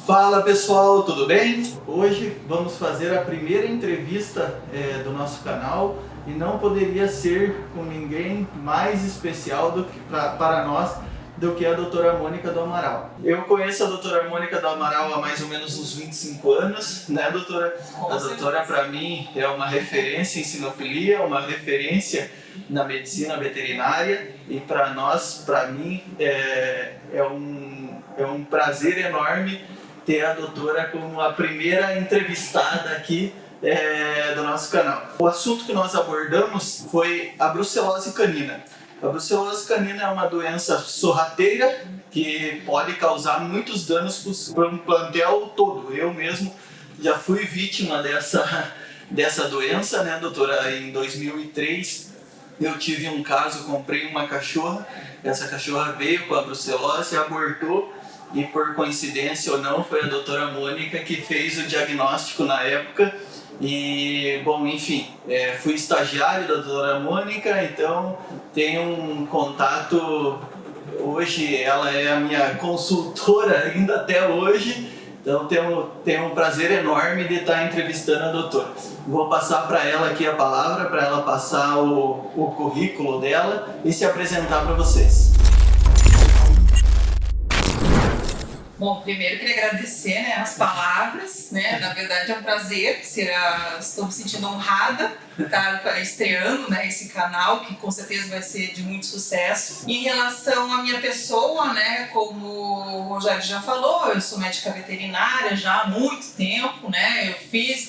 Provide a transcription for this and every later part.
Fala pessoal, tudo bem? Hoje vamos fazer a primeira entrevista do nosso canal e não poderia ser com ninguém mais especial para nós do que a doutora Mônica do Amaral. Eu conheço a doutora Mônica do Amaral há mais ou menos uns 25 anos, né doutora? A doutora para mim é uma referência em sinofilia, uma referência na medicina veterinária e para mim é um prazer enorme ter a doutora como a primeira entrevistada aqui do nosso canal. O assunto que nós abordamos foi a brucelose canina. A brucelose canina é uma doença sorrateira que pode causar muitos danos para um plantel todo. Eu mesmo já fui vítima dessa doença, né, doutora? Em 2003 eu tive um caso, comprei uma cachorra, essa cachorra veio com a brucelose, abortou e por coincidência ou não foi a doutora Mônica que fez o diagnóstico na época. E, bom, enfim, fui estagiário da doutora Mônica, então tenho um contato, hoje ela é a minha consultora ainda até hoje, então tenho um prazer enorme de estar entrevistando a doutora. Vou passar para ela aqui a palavra, para ela passar o currículo dela e se apresentar para vocês. Bom, primeiro queria agradecer as palavras, na verdade é um prazer, estou me sentindo honrada de estar estreando esse canal, que com certeza vai ser de muito sucesso. Em relação à minha pessoa, como o Rogério já falou, eu sou médica veterinária já há muito tempo,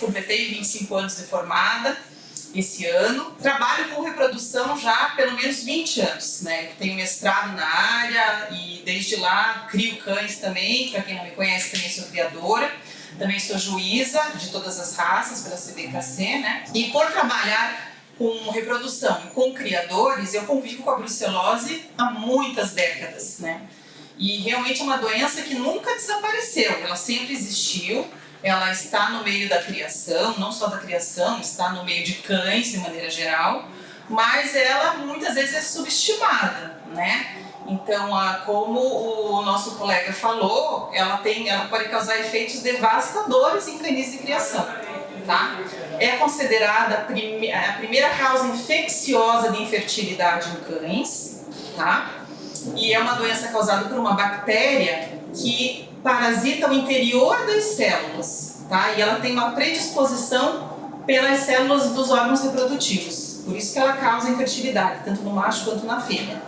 completei 25 anos de formada esse ano. Trabalho com reprodução já há pelo menos 20 anos, Tenho mestrado na área e desde lá crio cães também. Para quem não me conhece, também sou criadora. Também sou juíza de todas as raças pela CBKC, E por trabalhar com reprodução e com criadores, eu convivo com a brucelose há muitas décadas, E realmente é uma doença que nunca desapareceu, ela sempre existiu. Ela está no meio da criação, não só da criação, está no meio de cães de maneira geral, mas ela muitas vezes é subestimada, Então, como o nosso colega falou, ela pode causar efeitos devastadores em canis de criação, É considerada a primeira causa infecciosa de infertilidade em cães, E é uma doença causada por uma bactéria que parasita o interior das células, E ela tem uma predisposição pelas células dos órgãos reprodutivos. Por isso que ela causa infertilidade, tanto no macho quanto na fêmea.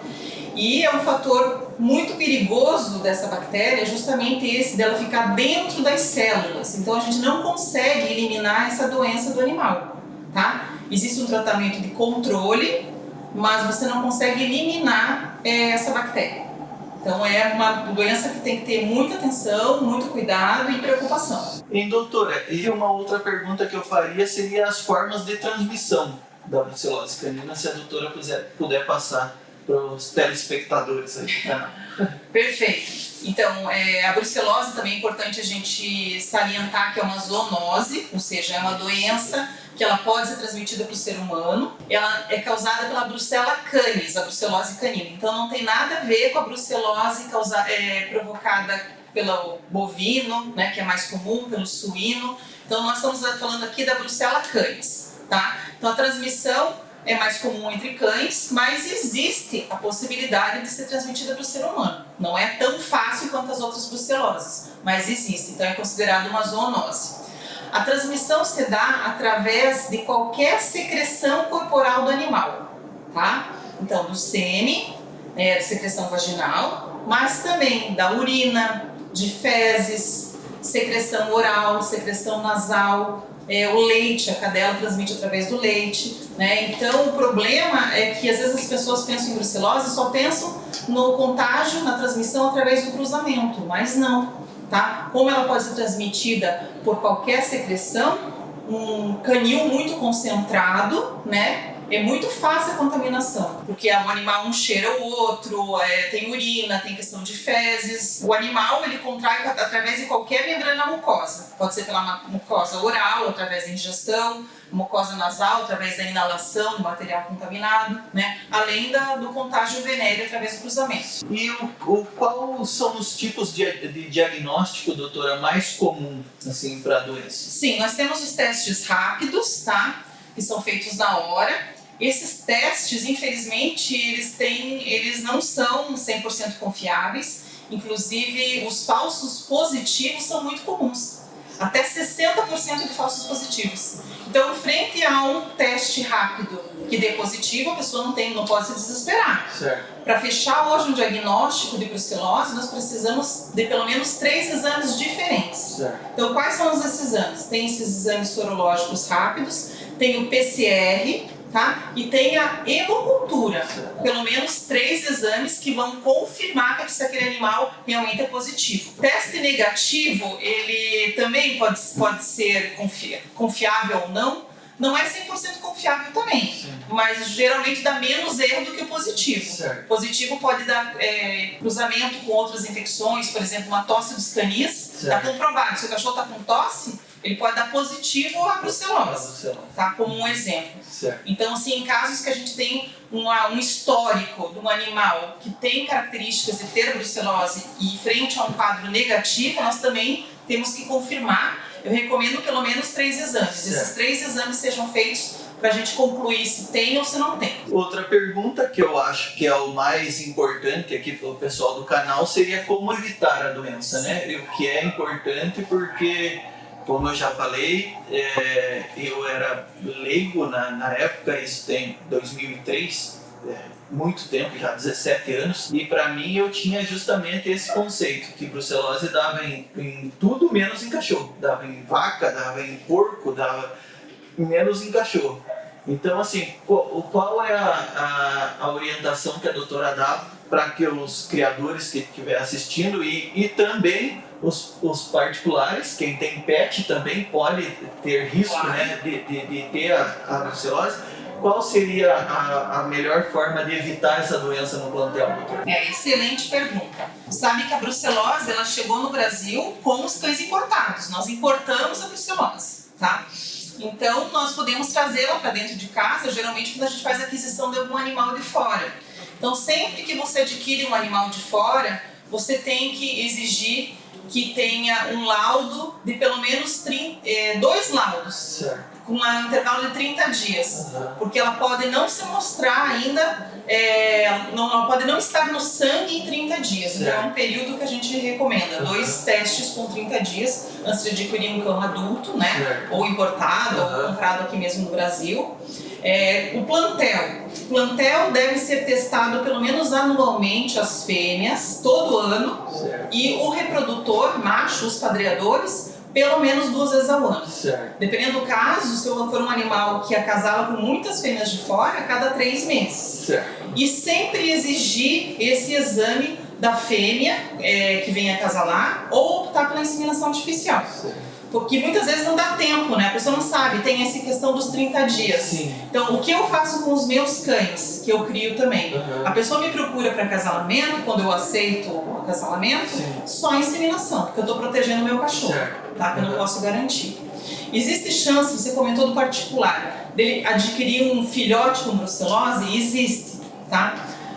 E é um fator muito perigoso dessa bactéria, justamente esse dela ficar dentro das células. Então a gente não consegue eliminar essa doença do animal, Existe um tratamento de controle, mas você não consegue eliminar essa bactéria. Então é uma doença que tem que ter muita atenção, muito cuidado e preocupação. E doutora, e uma outra pergunta que eu faria seria as formas de transmissão da brucelose canina, se a doutora puder passar para os telespectadores aí do canal. Perfeito. Então, a brucelose também é importante a gente salientar que é uma zoonose, ou seja, é uma doença que ela pode ser transmitida para o ser humano. Ela é causada pela Brucella canis, a brucelose canina. Então não tem nada a ver com a brucelose provocada pelo bovino, que é mais comum, pelo suíno. Então nós estamos falando aqui da Brucella canis, Então a transmissão é mais comum entre cães, mas existe a possibilidade de ser transmitida para o ser humano. Não é tão fácil quanto as outras bruceloses, mas existe. Então é considerado uma zoonose. A transmissão se dá através de qualquer secreção corporal do animal, Então, do sêmen, secreção vaginal, mas também da urina, de fezes, secreção oral, secreção nasal, o leite, a cadela transmite através do leite, Então, o problema é que às vezes as pessoas pensam em brucelose e só pensam no contágio, na transmissão através do cruzamento, mas não. Como ela pode ser transmitida por qualquer secreção, um canil muito concentrado, é muito fácil a contaminação, porque o animal um cheira o outro, tem urina, tem questão de fezes. O animal ele contrai através de qualquer membrana mucosa. Pode ser pela mucosa oral, através da ingestão, mucosa nasal, através da inalação do material contaminado, né? Além do contágio venéreo através do cruzamento. E quais são os tipos de diagnóstico, doutora, mais comum assim, para a doença? Sim, nós temos os testes rápidos, tá? Que são feitos na hora. Esses testes, infelizmente, eles não são 100% confiáveis. Inclusive, os falsos positivos são muito comuns. Até 60% de falsos positivos. Então, frente a um teste rápido que dê positivo, a pessoa não pode se desesperar. Para fechar hoje um diagnóstico de brucelose, nós precisamos de pelo menos 3 exames diferentes. Certo. Então, quais são esses exames? Tem esses exames sorológicos rápidos, tem o PCR, tá? E tem a hemocultura, pelo menos 3 exames que vão confirmar que se aquele animal realmente é positivo. O teste negativo, ele também pode ser confiável ou não é 100% confiável também, sim, mas geralmente dá menos erro do que o positivo. Certo. O positivo pode dar cruzamento com outras infecções, por exemplo, uma tosse dos canis, está comprovado, se o cachorro está com tosse, ele pode dar positivo à brucelose, tá? Como um exemplo. Certo. Então, assim, em casos que a gente tem um histórico de um animal que tem características de ter brucelose e frente a um quadro negativo, nós também temos que confirmar. Eu recomendo pelo menos 3 exames. Certo. Esses 3 exames sejam feitos para a gente concluir se tem ou se não tem. Outra pergunta que eu acho que é o mais importante aqui para o pessoal do canal seria como evitar a doença, né? E o que é importante porque, como eu já falei, eu era leigo na época, isso tem 2003, muito tempo, já 17 anos, e para mim eu tinha justamente esse conceito, que brucelose dava em tudo menos em cachorro, dava em vaca, dava em porco, dava menos em cachorro. Então, assim, qual é a orientação que a doutora dá para que os criadores que estiver assistindo e também os particulares, quem tem pet também pode ter risco, claro, né, de ter a brucelose. Qual seria a melhor forma de evitar essa doença no plantel, doutor? Excelente pergunta. Sabe que a brucelose ela chegou no Brasil com os cães importados. Nós importamos a brucelose, tá? Então, nós podemos trazê-la para dentro de casa, geralmente quando a gente faz a aquisição de algum animal de fora. Então, sempre que você adquire um animal de fora, você tem que exigir que tenha um laudo de pelo menos 2 laudos. Certo. Com um intervalo de 30 dias, porque ela pode não se mostrar ainda, ela pode não estar no sangue em 30 dias, certo. Então é um período que a gente recomenda, 2 testes com 30 dias antes de adquirir um cão adulto, né, certo, ou importado, ou comprado aqui mesmo no Brasil. O plantel deve ser testado pelo menos anualmente as fêmeas, todo ano, certo, e o reprodutor, macho, os padreadores, pelo menos 2 vezes ao ano. Certo. Dependendo do caso, se for um animal que acasala com muitas fêmeas de fora, a cada 3 meses. Certo. E sempre exigir esse exame da fêmea que vem acasalar ou optar pela inseminação artificial. Certo. Porque muitas vezes não dá tempo, né? A pessoa não sabe, tem essa questão dos 30 dias. Sim. Então, o que eu faço com os meus cães, que eu crio também? A pessoa me procura para acasalamento, quando eu aceito o acasalamento, sim, só a inseminação, porque eu estou protegendo o meu cachorro, tá? Que eu não posso garantir. Existe chance, você comentou do particular, dele adquirir um filhote com brucelose? Existe, tá?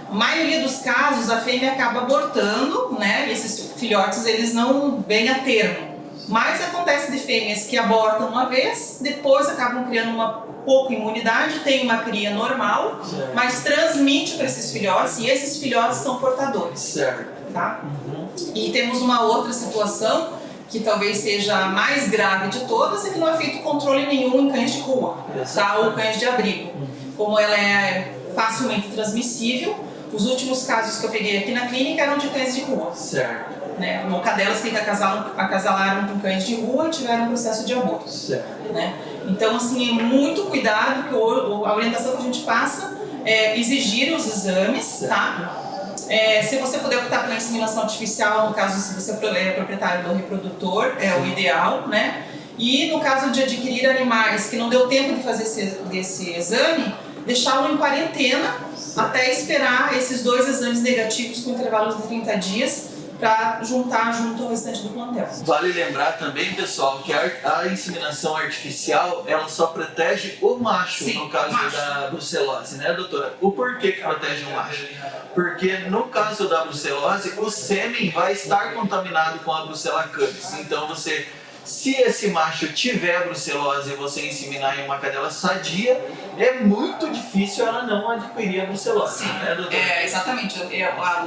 A maioria dos casos, a fêmea acaba abortando, né? E esses filhotes, eles não vêm a termo. Mas acontece de fêmeas que abortam uma vez, depois acabam criando uma pouca imunidade, tem uma cria normal, certo, mas transmite para esses filhotes e esses filhotes são portadores. Certo. Tá? E temos uma outra situação que talvez seja a mais grave de todas, é que não é feito controle nenhum em cães de rua, tá? Ou cães de abrigo. Como ela é facilmente transmissível, os últimos casos que eu peguei aqui na clínica eram de cães de rua. Certo. Né, cadelas que acasalaram com cães de rua e tiveram um processo de aborto. Certo. Né? Então, assim, é muito cuidado, porque a orientação que a gente passa é exigir os exames, certo, tá? Se você puder optar pela inseminação artificial, no caso, se você é proprietário do reprodutor, é o ideal, né? E no caso de adquirir animais que não deu tempo de fazer esse exame, deixá-lo em quarentena, certo, até esperar esses 2 exames negativos com intervalos de 30 dias, para juntar junto ao restante do plantel. Vale lembrar também, pessoal, que a inseminação artificial, ela só protege o macho, no caso da brucelose, né, doutora? O porquê que protege o macho? Porque no caso da brucelose, o sêmen vai estar contaminado com a Brucella canis. Então se esse macho tiver brucelose e você inseminar em uma cadela sadia, é muito difícil ela não adquirir a brucelose. Sim, né, doutora? Exatamente.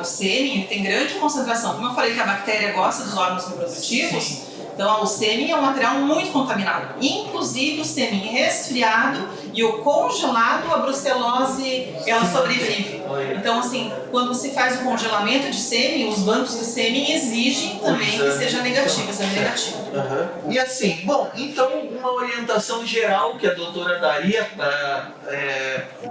O sêmen tem grande concentração. Como eu falei que a bactéria gosta dos órgãos reprodutivos, sim. Então o sêmen é um material muito contaminado. Inclusive o sêmen resfriado e o congelado, a brucelose, ela sobrevive. Então assim, quando se faz o congelamento de sêmen, os bancos de sêmen exigem também que seja negativo, Uhum. E assim, bom, então uma orientação geral que a doutora daria para,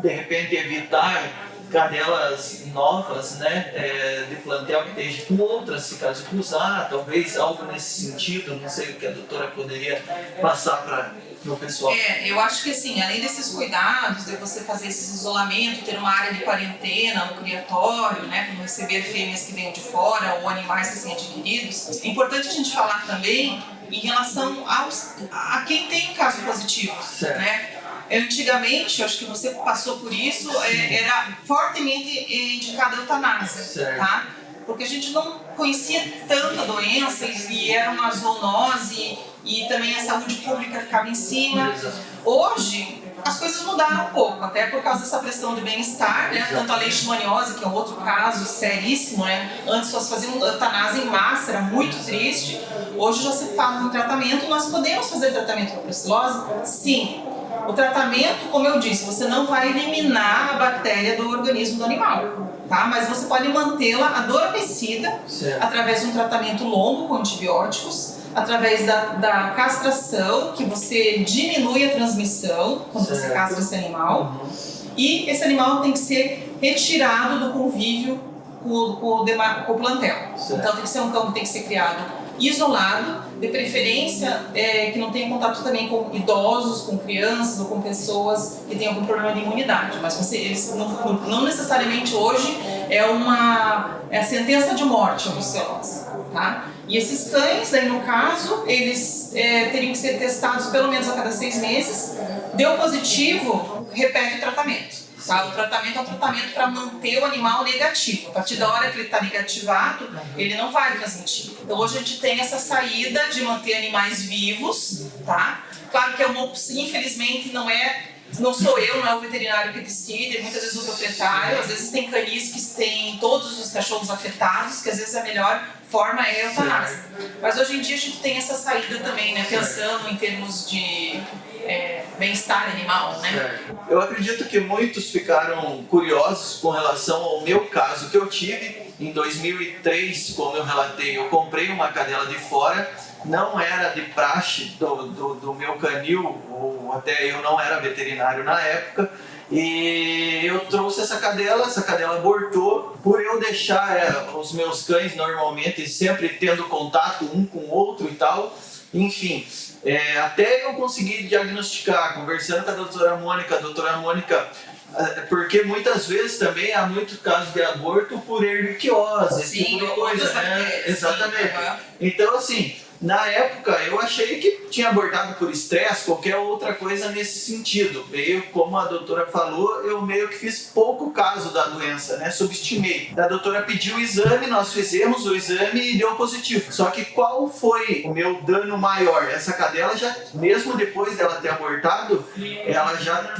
de repente, evitar cadelas novas, né, de plantel que esteja com outras, se caso cruzar, talvez algo nesse sentido, não sei o que a doutora poderia passar para o pessoal. Eu acho que assim, além desses cuidados, de você fazer esse isolamento, ter uma área de quarentena no criatório, né, para não receber fêmeas que venham de fora ou animais que são adquiridos, é importante a gente falar também em relação a quem tem caso positivo, né? Antigamente, acho que você passou por isso, era fortemente indicada a eutanásia, tá? Porque a gente não conhecia tanta doença e era uma zoonose e também a saúde pública ficava em cima. Hoje, as coisas mudaram um pouco, até por causa dessa pressão de bem-estar, né? Tanto a leishmaniose, que é um outro caso seríssimo, né? Antes só se fazia eutanásia em massa, era muito triste. Hoje já se fala no tratamento. Nós podemos fazer tratamento para brucelose? Sim. O tratamento, como eu disse, você não vai eliminar a bactéria do organismo do animal, tá? Mas você pode mantê-la adormecida através de um tratamento longo com antibióticos, através da castração, que você diminui a transmissão quando você castra esse animal. E esse animal tem que ser retirado do convívio com o plantel. Então tem que ser um cão que tem que ser criado isolado, de preferência que não tenha contato também com idosos, com crianças ou com pessoas que tenham algum problema de imunidade. Mas eles não necessariamente hoje é a sentença de morte a brucelose, tá? E esses cães, aí no caso, eles teriam que ser testados pelo menos a cada 6 meses. Deu positivo, repete o tratamento. Tá? O tratamento é um tratamento para manter o animal negativo. A partir da hora que ele está negativado, ele não vai transmitir. Então hoje a gente tem essa saída de manter animais vivos, tá? Claro que infelizmente não sou eu, não é o veterinário que decide, muitas vezes o proprietário, às vezes tem canis que têm todos os cachorros afetados, que às vezes a melhor forma é a eutanásia. Mas hoje em dia a gente tem essa saída também, né? Pensando em termos de bem-estar animal, né? Eu acredito que muitos ficaram curiosos com relação ao meu caso que eu tive. Em 2003, como eu relatei, eu comprei uma cadela de fora, não era de praxe do meu canil, ou até eu não era veterinário na época, e eu trouxe essa cadela abortou. Por eu deixar os meus cães normalmente sempre tendo contato um com o outro e tal, enfim, até eu consegui diagnosticar, conversando com a doutora Mônica, porque muitas vezes também há muitos casos de aborto por erliquiose, esse tipo de coisa, né? Exatamente. Então, assim, na época eu achei que tinha abortado por estresse, qualquer outra coisa nesse sentido. Meio como a doutora falou, eu meio que fiz pouco caso da doença, né? Subestimei. A doutora pediu o exame, nós fizemos o exame e deu positivo. Só que qual foi o meu dano maior? Essa cadela já, mesmo depois dela ter abortado,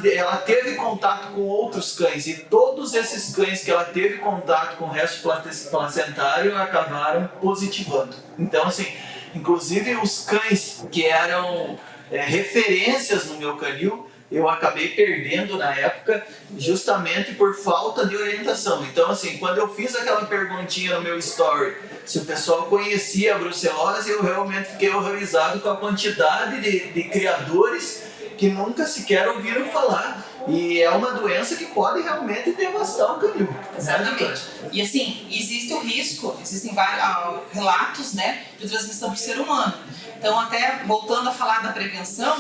ela teve contato com outros cães, e todos esses cães que ela teve contato com o resto placentário acabaram positivando. Então, assim, inclusive os cães que eram referências no meu canil, eu acabei perdendo na época justamente por falta de orientação. Então, assim, quando eu fiz aquela perguntinha no meu story, se o pessoal conhecia a brucelose, eu realmente fiquei horrorizado com a quantidade de criadores que nunca sequer ouviram falar. E é uma doença que pode realmente devastar o canil. Exatamente. E assim, existe o risco, existem vários relatos, né, de transmissão para o ser humano. Então, até voltando a falar da prevenção,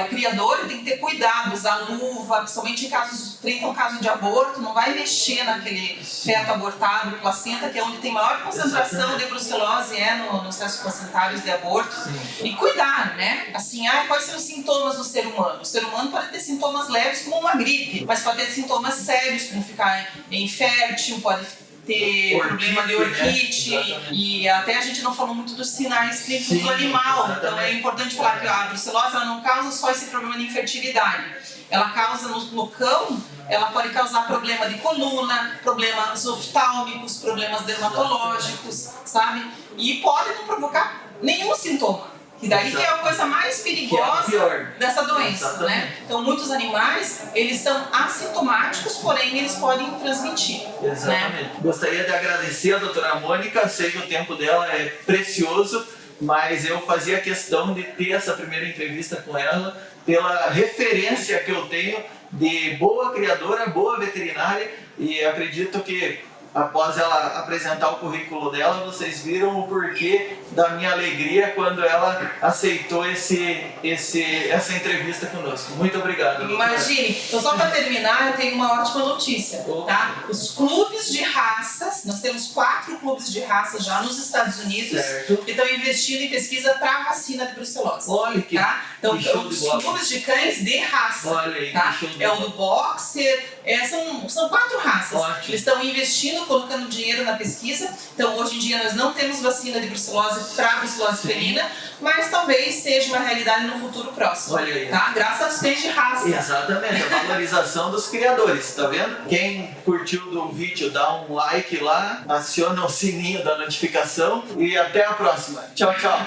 o criador tem que ter cuidado, usar luva, principalmente em casos de um caso de aborto, não vai mexer naquele feto abortado, placenta, que é onde tem maior concentração de brucelose, nos testes placentários de aborto. Sim. E cuidar, né? Assim, quais são os sintomas do ser humano? O ser humano pode ter sintomas leves como uma gripe, mas pode ter sintomas sérios, como ficar infértil, pode ter problema de orquite, né? E até a gente não falou muito dos sinais clínicos do animal, então é importante falar que a brucelose ela não causa só esse problema de infertilidade, ela causa no cão, ela pode causar problema de coluna, problemas oftálmicos, problemas dermatológicos, sabe? E pode não provocar nenhum sintoma. E daí que é a coisa mais perigosa dessa doença, né? Então, muitos animais, eles são assintomáticos, porém eles podem transmitir. Exatamente. Né? Gostaria de agradecer a doutora Mônica, sei que o tempo dela é precioso, mas eu fazia questão de ter essa primeira entrevista com ela pela referência que eu tenho de boa criadora, boa veterinária, e acredito que após ela apresentar o currículo dela, vocês viram o porquê da minha alegria quando ela aceitou essa entrevista conosco. Muito obrigado. Imagine. Então, só para terminar, eu tenho uma ótima notícia, tá? Os clubes de raças, nós temos 4 clubes de raças já nos Estados Unidos, certo, que estão investindo em pesquisa para a vacina de brucelose. Olha que, tá? Então, que show os de bola. clubes de cães de raça. Olha aí, tá? que show de É o do boxer, são 4 raças. Ótimo. Eles estão investindo, colocando dinheiro na pesquisa. Então, hoje em dia, nós não temos vacina de brucelose para a brucelose felina, mas talvez seja uma realidade no futuro próximo. Olha aí. Tá? Graças aos cães de raça. Exatamente, a valorização dos criadores, tá vendo? Quem curtiu do vídeo, dá um like lá, aciona o sininho da notificação e até a próxima. Tchau, tchau.